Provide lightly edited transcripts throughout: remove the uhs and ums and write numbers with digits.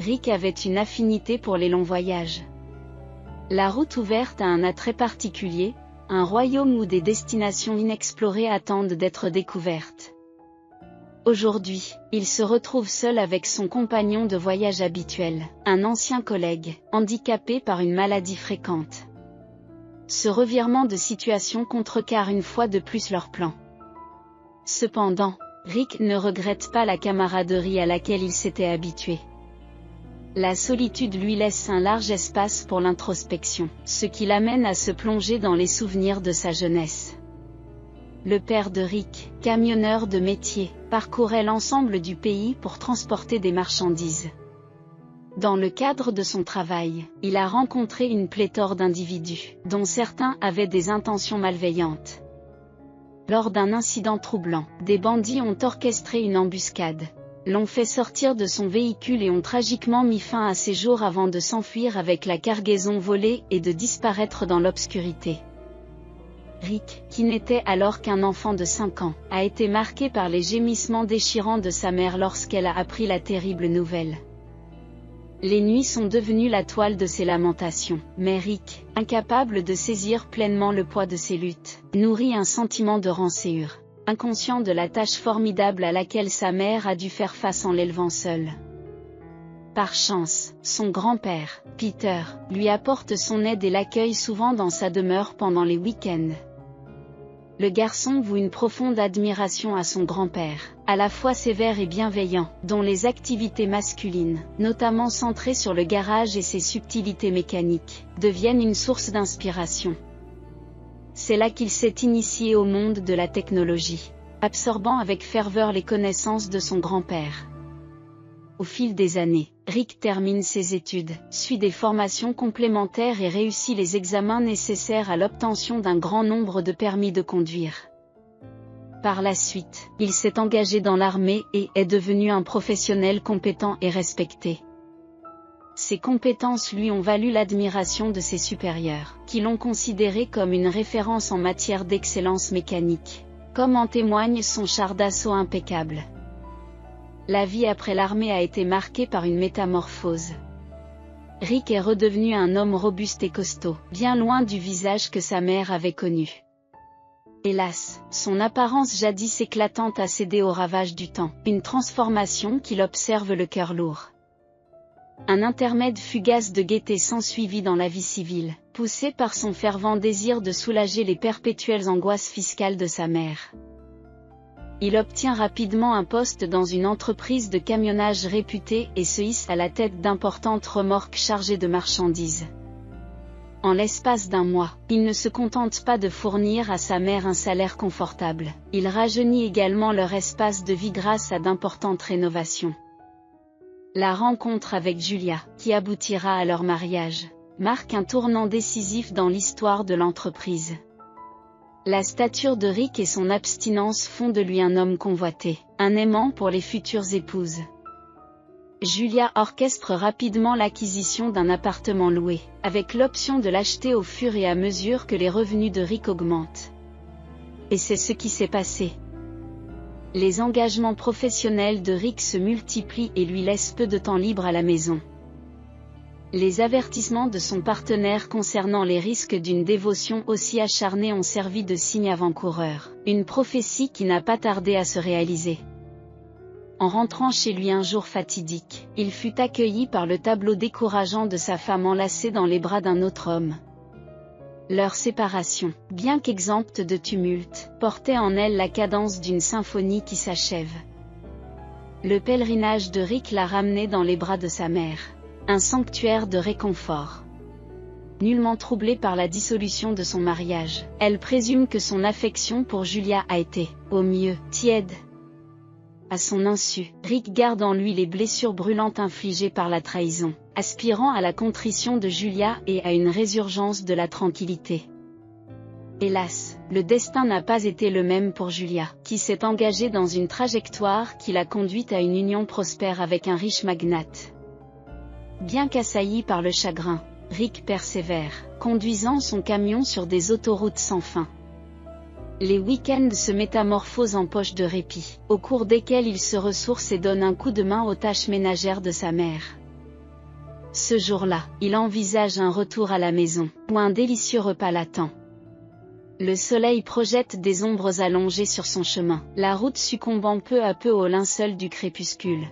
Rick avait une affinité pour les longs voyages. La route ouverte a un attrait particulier, un royaume où des destinations inexplorées attendent d'être découvertes. Aujourd'hui, il se retrouve seul avec son compagnon de voyage habituel, un ancien collègue, handicapé par une maladie fréquente. Ce revirement de situation contrecarre une fois de plus leur plan. Cependant, Rick ne regrette pas la camaraderie à laquelle il s'était habitué. La solitude lui laisse un large espace pour l'introspection, ce qui l'amène à se plonger dans les souvenirs de sa jeunesse. Le père de Rick, camionneur de métier, parcourait l'ensemble du pays pour transporter des marchandises. Dans le cadre de son travail, il a rencontré une pléthore d'individus, dont certains avaient des intentions malveillantes. Lors d'un incident troublant, des bandits ont orchestré une embuscade, l'ont fait sortir de son véhicule et ont tragiquement mis fin à ses jours avant de s'enfuir avec la cargaison volée et de disparaître dans l'obscurité. Rick, qui n'était alors qu'un enfant de 5 ans, a été marqué par les gémissements déchirants de sa mère lorsqu'elle a appris la terrible nouvelle. Les nuits sont devenues la toile de ses lamentations, mais Rick, incapable de saisir pleinement le poids de ses luttes, nourrit un sentiment de rancœur, inconscient de la tâche formidable à laquelle sa mère a dû faire face en l'élevant seule. Par chance, son grand-père, Peter, lui apporte son aide et l'accueille souvent dans sa demeure pendant les week-ends. Le garçon voue une profonde admiration à son grand-père, à la fois sévère et bienveillant, dont les activités masculines, notamment centrées sur le garage et ses subtilités mécaniques, deviennent une source d'inspiration. C'est là qu'il s'est initié au monde de la technologie, absorbant avec ferveur les connaissances de son grand-père. Au fil des années, Rick termine ses études, suit des formations complémentaires et réussit les examens nécessaires à l'obtention d'un grand nombre de permis de conduire. Par la suite, il s'est engagé dans l'armée et est devenu un professionnel compétent et respecté. Ses compétences lui ont valu l'admiration de ses supérieurs, qui l'ont considéré comme une référence en matière d'excellence mécanique, comme en témoigne son char d'assaut impeccable. La vie après l'armée a été marquée par une métamorphose. Rick est redevenu un homme robuste et costaud, bien loin du visage que sa mère avait connu. Hélas, son apparence jadis éclatante a cédé aux ravages du temps, une transformation qu'il observe le cœur lourd. Un intermède fugace de gaieté s'ensuivit dans la vie civile, poussé par son fervent désir de soulager les perpétuelles angoisses fiscales de sa mère. Il obtient rapidement un poste dans une entreprise de camionnage réputée et se hisse à la tête d'importantes remorques chargées de marchandises. En l'espace d'un mois, il ne se contente pas de fournir à sa mère un salaire confortable, il rajeunit également leur espace de vie grâce à d'importantes rénovations. La rencontre avec Julia, qui aboutira à leur mariage, marque un tournant décisif dans l'histoire de l'entreprise. La stature de Rick et son abstinence font de lui un homme convoité, un aimant pour les futures épouses. Julia orchestre rapidement l'acquisition d'un appartement loué, avec l'option de l'acheter au fur et à mesure que les revenus de Rick augmentent. Et c'est ce qui s'est passé. Les engagements professionnels de Rick se multiplient et lui laissent peu de temps libre à la maison. Les avertissements de son partenaire concernant les risques d'une dévotion aussi acharnée ont servi de signe avant-coureur, une prophétie qui n'a pas tardé à se réaliser. En rentrant chez lui un jour fatidique, il fut accueilli par le tableau décourageant de sa femme enlacée dans les bras d'un autre homme. Leur séparation, bien qu'exempte de tumulte, portait en elle la cadence d'une symphonie qui s'achève. Le pèlerinage de Rick l'a ramené dans les bras de sa mère. Un sanctuaire de réconfort. Nullement troublée par la dissolution de son mariage, elle présume que son affection pour Julia a été, au mieux, tiède. À son insu, Rick garde en lui les blessures brûlantes infligées par la trahison, aspirant à la contrition de Julia et à une résurgence de la tranquillité. Hélas, le destin n'a pas été le même pour Julia, qui s'est engagée dans une trajectoire qui l'a conduite à une union prospère avec un riche magnate. Bien qu'assailli par le chagrin, Rick persévère, conduisant son camion sur des autoroutes sans fin. Les week-ends se métamorphosent en poches de répit, au cours desquels il se ressource et donne un coup de main aux tâches ménagères de sa mère. Ce jour-là, il envisage un retour à la maison, où un délicieux repas l'attend. Le soleil projette des ombres allongées sur son chemin, la route succombant peu à peu au linceul du crépuscule.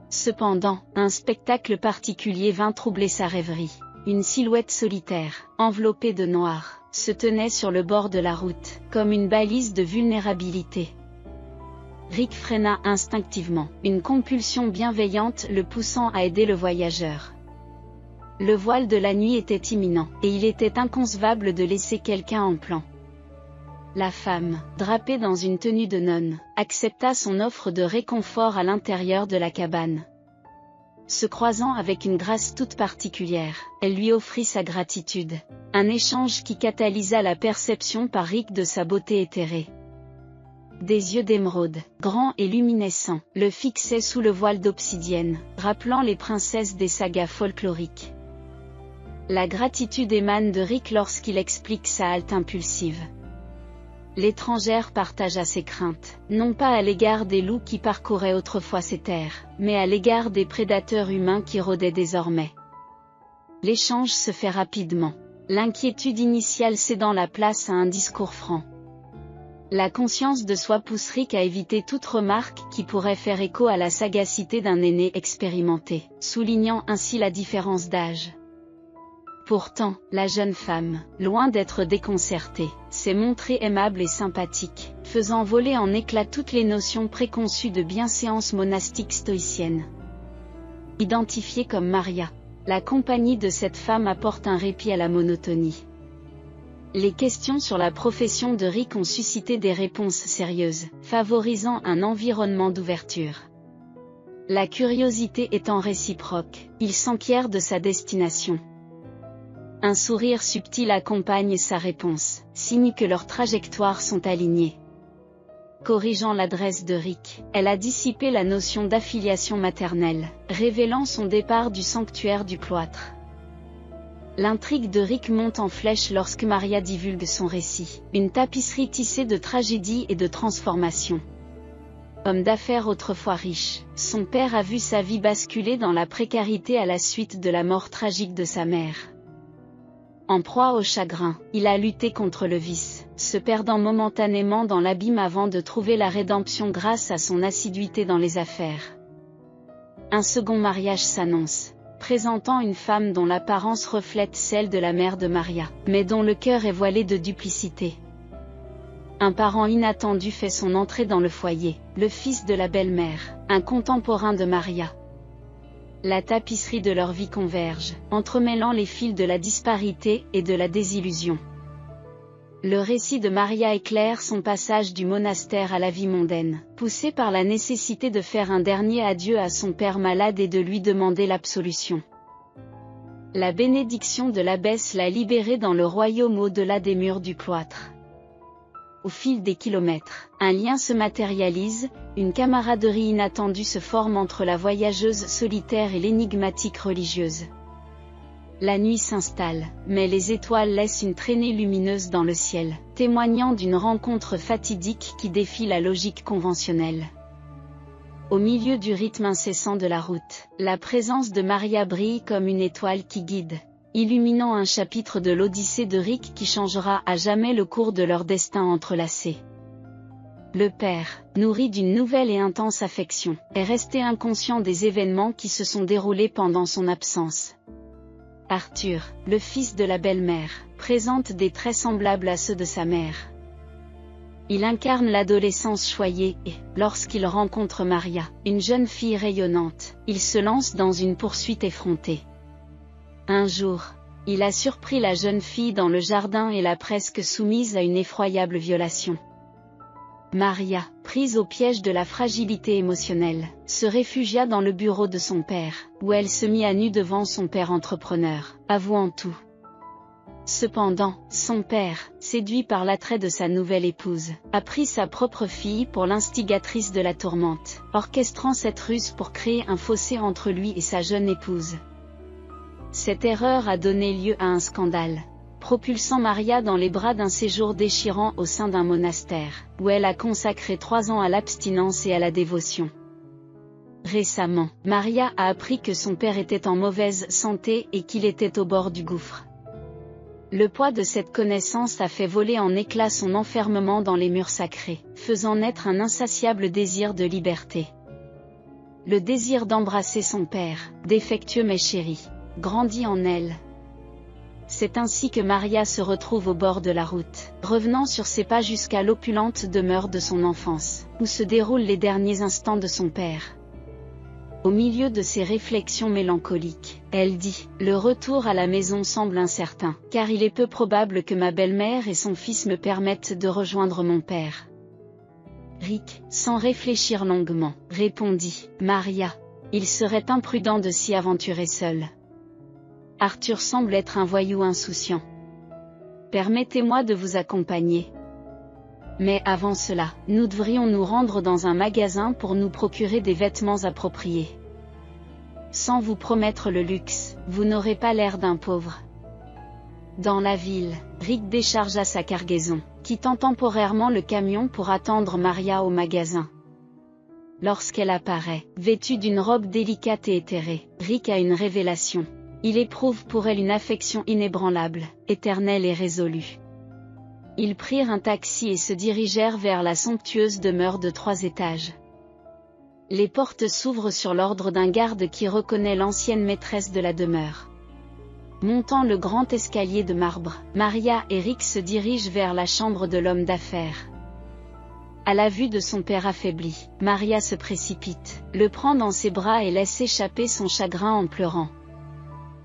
Cependant, un spectacle particulier vint troubler sa rêverie. Une silhouette solitaire, enveloppée de noir, se tenait sur le bord de la route, comme une balise de vulnérabilité. Rick freina instinctivement, une compulsion bienveillante le poussant à aider le voyageur. Le voile de la nuit était imminent, et il était inconcevable de laisser quelqu'un en plan. La femme, drapée dans une tenue de nonne, accepta son offre de réconfort à l'intérieur de la cabane. Se croisant avec une grâce toute particulière, elle lui offrit sa gratitude. Un échange qui catalysa la perception par Rick de sa beauté éthérée. Des yeux d'émeraude, grands et luminescents, le fixaient sous le voile d'obsidienne, rappelant les princesses des sagas folkloriques. La gratitude émane de Rick lorsqu'il explique sa halte impulsive. L'étrangère partagea ses craintes, non pas à l'égard des loups qui parcouraient autrefois ces terres, mais à l'égard des prédateurs humains qui rôdaient désormais. L'échange se fait rapidement, l'inquiétude initiale cédant la place à un discours franc. La conscience de soi pousse Rick à éviter toute remarque qui pourrait faire écho à la sagacité d'un aîné expérimenté, soulignant ainsi la différence d'âge. Pourtant, la jeune femme, loin d'être déconcertée, s'est montrée aimable et sympathique, faisant voler en éclats toutes les notions préconçues de bienséance monastique stoïcienne. Identifiée comme Maria, la compagnie de cette femme apporte un répit à la monotonie. Les questions sur la profession de Rick ont suscité des réponses sérieuses, favorisant un environnement d'ouverture. La curiosité étant réciproque, il s'enquiert de sa destination. Un sourire subtil accompagne sa réponse, signe que leurs trajectoires sont alignées. Corrigeant l'adresse de Rick, elle a dissipé la notion d'affiliation maternelle, révélant son départ du sanctuaire du cloître. L'intrigue de Rick monte en flèche lorsque Maria divulgue son récit, une tapisserie tissée de tragédie et de transformation. Homme d'affaires autrefois riche, son père a vu sa vie basculer dans la précarité à la suite de la mort tragique de sa mère. En proie au chagrin, il a lutté contre le vice, se perdant momentanément dans l'abîme avant de trouver la rédemption grâce à son assiduité dans les affaires. Un second mariage s'annonce, présentant une femme dont l'apparence reflète celle de la mère de Maria, mais dont le cœur est voilé de duplicité. Un parent inattendu fait son entrée dans le foyer, le fils de la belle-mère, un contemporain de Maria. La tapisserie de leur vie converge, entremêlant les fils de la disparité et de la désillusion. Le récit de Maria éclaire son passage du monastère à la vie mondaine, poussée par la nécessité de faire un dernier adieu à son père malade et de lui demander l'absolution. La bénédiction de l'abbesse l'a libérée dans le royaume au-delà des murs du cloître. Au fil des kilomètres, un lien se matérialise, une camaraderie inattendue se forme entre la voyageuse solitaire et l'énigmatique religieuse. La nuit s'installe, mais les étoiles laissent une traînée lumineuse dans le ciel, témoignant d'une rencontre fatidique qui défie la logique conventionnelle. Au milieu du rythme incessant de la route, la présence de Maria brille comme une étoile qui guide, illuminant un chapitre de l'Odyssée de Rick qui changera à jamais le cours de leur destin entrelacé. Le père, nourri d'une nouvelle et intense affection, est resté inconscient des événements qui se sont déroulés pendant son absence. Arthur, le fils de la belle-mère, présente des traits semblables à ceux de sa mère. Il incarne l'adolescence choyée et, lorsqu'il rencontre Maria, une jeune fille rayonnante, il se lance dans une poursuite effrontée. Un jour, il a surpris la jeune fille dans le jardin et l'a presque soumise à une effroyable violation. Maria, prise au piège de la fragilité émotionnelle, se réfugia dans le bureau de son père, où elle se mit à nu devant son père entrepreneur, avouant tout. Cependant, son père, séduit par l'attrait de sa nouvelle épouse, a pris sa propre fille pour l'instigatrice de la tourmente, orchestrant cette ruse pour créer un fossé entre lui et sa jeune épouse. Cette erreur a donné lieu à un scandale, propulsant Maria dans les bras d'un séjour déchirant au sein d'un monastère, où elle a consacré 3 ans à l'abstinence et à la dévotion. Récemment, Maria a appris que son père était en mauvaise santé et qu'il était au bord du gouffre. Le poids de cette connaissance a fait voler en éclats son enfermement dans les murs sacrés, faisant naître un insatiable désir de liberté. Le désir d'embrasser son père, défectueux mais chéri, grandit en elle. C'est ainsi que Maria se retrouve au bord de la route, revenant sur ses pas jusqu'à l'opulente demeure de son enfance, où se déroulent les derniers instants de son père. Au milieu de ses réflexions mélancoliques, elle dit « Le retour à la maison semble incertain, car il est peu probable que ma belle-mère et son fils me permettent de rejoindre mon père. » Rick, sans réfléchir longuement, répondit « Maria, il serait imprudent de s'y aventurer seul. Arthur semble être un voyou insouciant. Permettez-moi de vous accompagner. Mais avant cela, nous devrions nous rendre dans un magasin pour nous procurer des vêtements appropriés. Sans vous promettre le luxe, vous n'aurez pas l'air d'un pauvre. » Dans la ville, Rick déchargea sa cargaison, quittant temporairement le camion pour attendre Maria au magasin. Lorsqu'elle apparaît, vêtue d'une robe délicate et éthérée, Rick a une révélation. Il éprouve pour elle une affection inébranlable, éternelle et résolue. Ils prirent un taxi et se dirigèrent vers la somptueuse demeure de 3 étages. Les portes s'ouvrent sur l'ordre d'un garde qui reconnaît l'ancienne maîtresse de la demeure. Montant le grand escalier de marbre, Maria et Rick se dirigent vers la chambre de l'homme d'affaires. À la vue de son père affaibli, Maria se précipite, le prend dans ses bras et laisse échapper son chagrin en pleurant.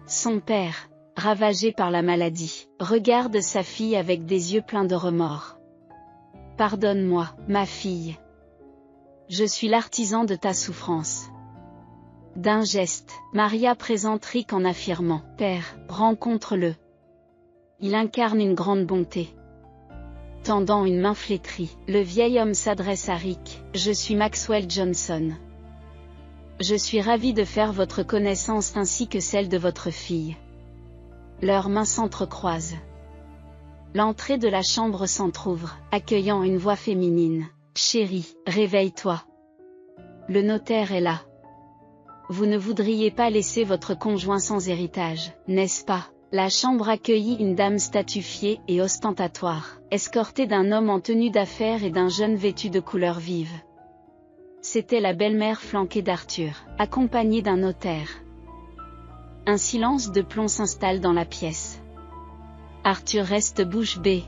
Son père, ravagé par la maladie, regarde sa fille avec des yeux pleins de remords. « Pardonne-moi, ma fille. Je suis l'artisan de ta souffrance. » D'un geste, Maria présente Rick en affirmant « Père, rencontre-le. Il incarne une grande bonté. » Tendant une main flétrie, le vieil homme s'adresse à Rick « Je suis Maxwell Johnson. Je suis ravi de faire votre connaissance ainsi que celle de votre fille. » Leurs mains s'entrecroisent. L'entrée de la chambre s'entr'ouvre, accueillant une voix féminine. « Chérie, réveille-toi. Le notaire est là. Vous ne voudriez pas laisser votre conjoint sans héritage, n'est-ce pas ?» La chambre accueillit une dame statufiée et ostentatoire, escortée d'un homme en tenue d'affaires et d'un jeune vêtu de couleur vive. C'était la belle-mère flanquée d'Arthur, accompagnée d'un notaire. Un silence de plomb s'installe dans la pièce. Arthur reste bouche bée.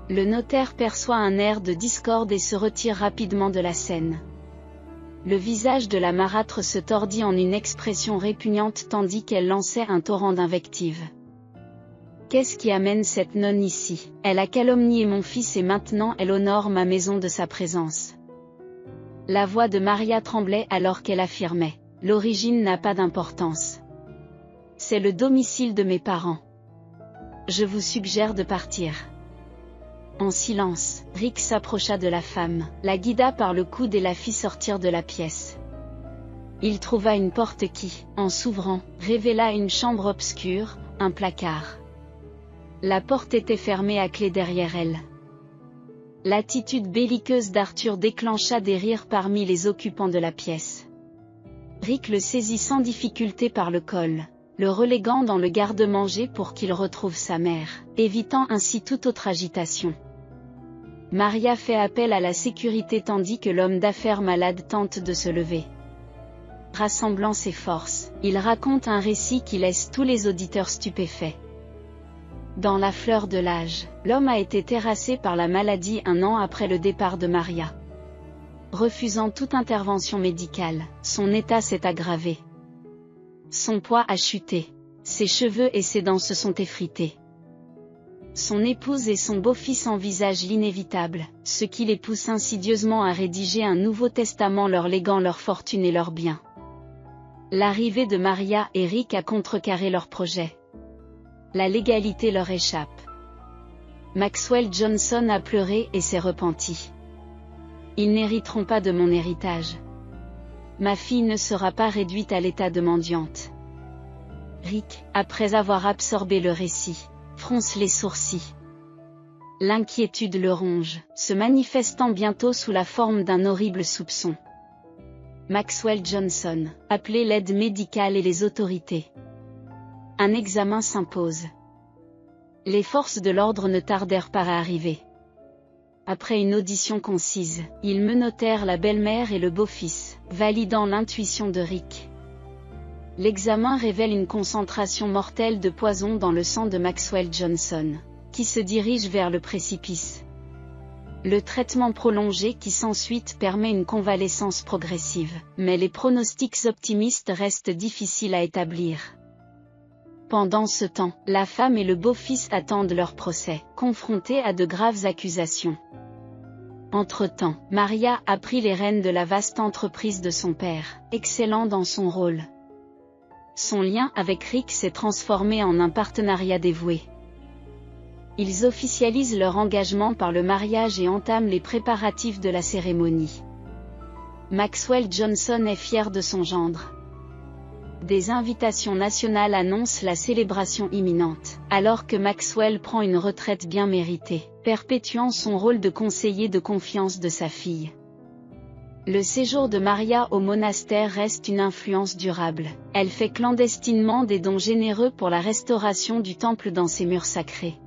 Le notaire perçoit un air de discorde et se retire rapidement de la scène. Le visage de la marâtre se tordit en une expression répugnante tandis qu'elle lançait un torrent d'invectives. « Qu'est-ce qui amène cette nonne ici? Elle a calomnié mon fils et maintenant elle honore ma maison de sa présence. » La voix de Maria tremblait alors qu'elle affirmait « L'origine n'a pas d'importance. C'est le domicile de mes parents. Je vous suggère de partir. » En silence, Rick s'approcha de la femme, la guida par le coude et la fit sortir de la pièce. Il trouva une porte qui, en s'ouvrant, révéla une chambre obscure, un placard. La porte était fermée à clé derrière elle. L'attitude belliqueuse d'Arthur déclencha des rires parmi les occupants de la pièce. Rick le saisit sans difficulté par le col, le reléguant dans le garde-manger pour qu'il retrouve sa mère, évitant ainsi toute autre agitation. Maria fait appel à la sécurité tandis que l'homme d'affaires malade tente de se lever. Rassemblant ses forces, il raconte un récit qui laisse tous les auditeurs stupéfaits. Dans la fleur de l'âge, l'homme a été terrassé par la maladie 1 an après le départ de Maria. Refusant toute intervention médicale, son état s'est aggravé. Son poids a chuté. Ses cheveux et ses dents se sont effrités. Son épouse et son beau-fils envisagent l'inévitable, ce qui les pousse insidieusement à rédiger un nouveau testament leur léguant leur fortune et leurs biens. L'arrivée de Maria et Rick a contrecarré leur projet. La légalité leur échappe. Maxwell Johnson a pleuré et s'est repenti. Ils n'hériteront pas de mon héritage. Ma fille ne sera pas réduite à l'état de mendiante. Rick, après avoir absorbé le récit, fronce les sourcils. L'inquiétude le ronge, se manifestant bientôt sous la forme d'un horrible soupçon. Maxwell Johnson, appelait l'aide médicale et les autorités. Un examen s'impose. Les forces de l'ordre ne tardèrent pas à arriver. Après une audition concise, ils menottèrent la belle-mère et le beau-fils, validant l'intuition de Rick. L'examen révèle une concentration mortelle de poison dans le sang de Maxwell Johnson, qui se dirige vers le précipice. Le traitement prolongé qui s'ensuit permet une convalescence progressive, mais les pronostics optimistes restent difficiles à établir. Pendant ce temps, la femme et le beau-fils attendent leur procès, confrontés à de graves accusations. Entre-temps, Maria a pris les rênes de la vaste entreprise de son père, excellant dans son rôle. Son lien avec Rick s'est transformé en un partenariat dévoué. Ils officialisent leur engagement par le mariage et entament les préparatifs de la cérémonie. Maxwell Johnson est fier de son gendre. Des invitations nationales annoncent la célébration imminente, alors que Maxwell prend une retraite bien méritée, perpétuant son rôle de conseiller de confiance de sa fille. Le séjour de Maria au monastère reste une influence durable. Elle fait clandestinement des dons généreux pour la restauration du temple dans ses murs sacrés.